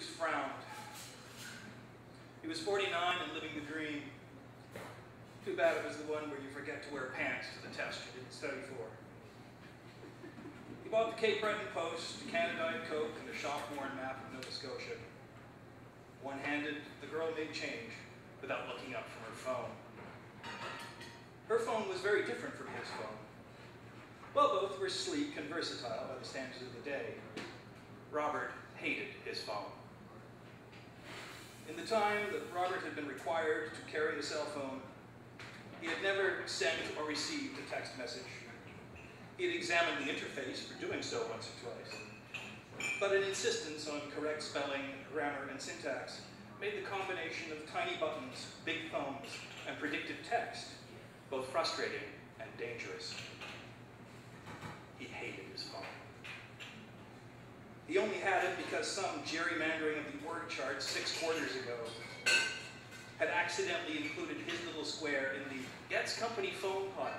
Hughes frowned. He was 49 and living the dream. Too bad it was the one where you forget to wear pants to the test you didn't study for. He bought the Cape Breton Post, a Canada Diet Coke, and a shop-worn map of Nova Scotia. One-handed, the girl made change without looking up from her phone. Her phone was very different from his phone. While both were sleek and versatile by the standards of the day, Robert hated his phone. In the time that Robert had been required to carry a cell phone, he had never sent or received a text message. He had examined the interface for doing so once or twice. But an insistence on correct spelling, grammar, and syntax made the combination of tiny buttons, big thumbs, and predictive text both frustrating and dangerous. He hated his phone. He only had it because some gerrymandering of the word chart 6 quarters ago had accidentally included his little square in the Gets Company phone pile,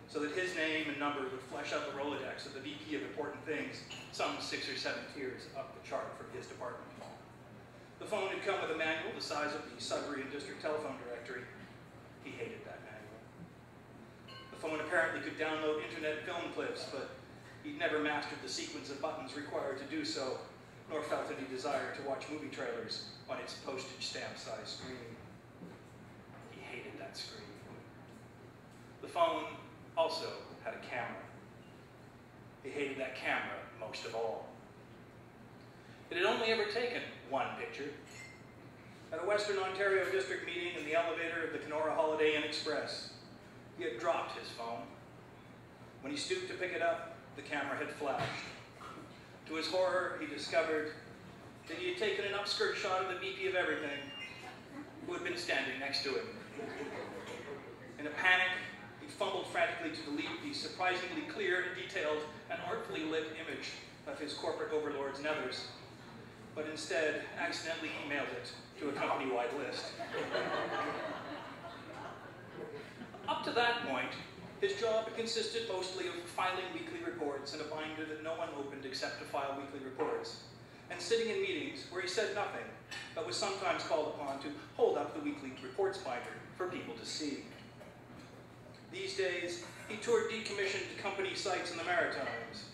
so that his name and number would flesh out the Rolodex of the VP of Important Things, some 6 or 7 tiers up the chart from his department. The phone had come with a manual the size of the Sudbury and District Telephone Directory. He hated that manual. The phone apparently could download internet film clips, but he'd never mastered the sequence of buttons required to do so, nor felt any desire to watch movie trailers on its postage stamp-sized screen. He hated that screen. The phone also had a camera. He hated that camera most of all. It had only ever taken one picture. At a Western Ontario district meeting in the elevator of the Kenora Holiday Inn Express, he had dropped his phone. When he stooped to pick it up, the camera had flashed. To his horror, he discovered that he had taken an upskirt shot of the VP of Everything, who had been standing next to him. In a panic, he fumbled frantically to delete the surprisingly clear, detailed, and artfully lit image of his corporate overlords and others, but instead accidentally emailed it to a company-wide list. Up to that point, his job consisted mostly of filing weekly reports in a binder that no one opened except to file weekly reports, and sitting in meetings where he said nothing, but was sometimes called upon to hold up the weekly reports binder for people to see. These days, he toured decommissioned company sites in the Maritimes,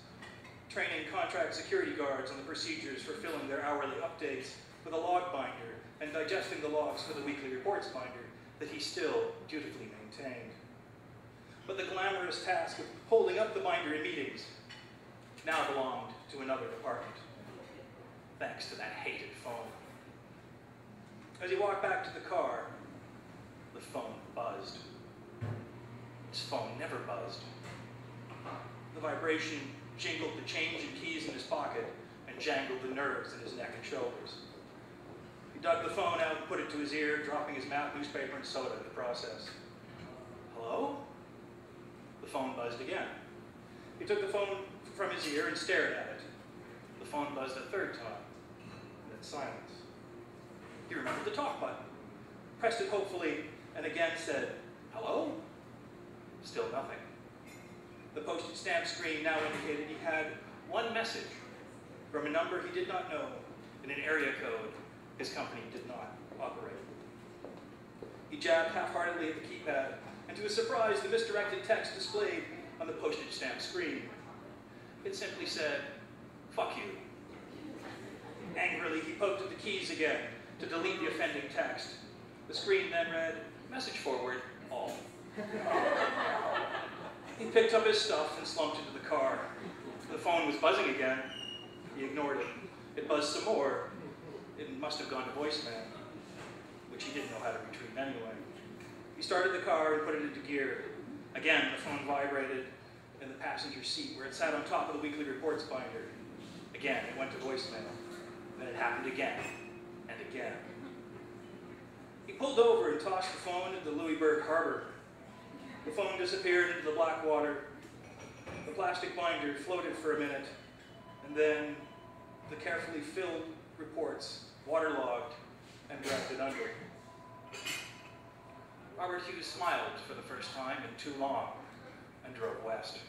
training contract security guards on the procedures for filling their hourly updates with a log binder and digesting the logs for the weekly reports binder that he still dutifully maintained. But the glamorous task of holding up the binder in meetings now belonged to another department, thanks to that hated phone. As he walked back to the car, the phone buzzed. His phone never buzzed. The vibration jingled the change and keys in his pocket and jangled the nerves in his neck and shoulders. He dug the phone out and put it to his ear, dropping his math newspaper and soda in the process. Hello? The phone buzzed again. He took the phone from his ear and stared at it. The phone buzzed a third time, and then silence. He remembered the talk button, pressed it hopefully, and again said, hello? Still nothing. The postage stamp screen now indicated he had one message from a number he did not know in an area code his company did not operate. He jabbed half-heartedly at the keypad, and to his surprise, the misdirected text displayed on the postage stamp screen. It simply said, fuck you. Angrily, he poked at the keys again to delete the offending text. The screen then read, message forward, all. He picked up his stuff and slumped into the car. The phone was buzzing again. He ignored it. It buzzed some more. It must have gone to voicemail, which he didn't know how to retrieve anyway. He started the car and put it into gear. Again, the phone vibrated in the passenger seat where it sat on top of the weekly reports binder. Again, it went to voicemail. Then it happened again and again. He pulled over and tossed the phone into Louisbourg Harbor. The phone disappeared into the black water. The plastic binder floated for a minute, and then the carefully filled reports waterlogged and drafted under. Robert Hughes smiled for the first time in too long and drove west.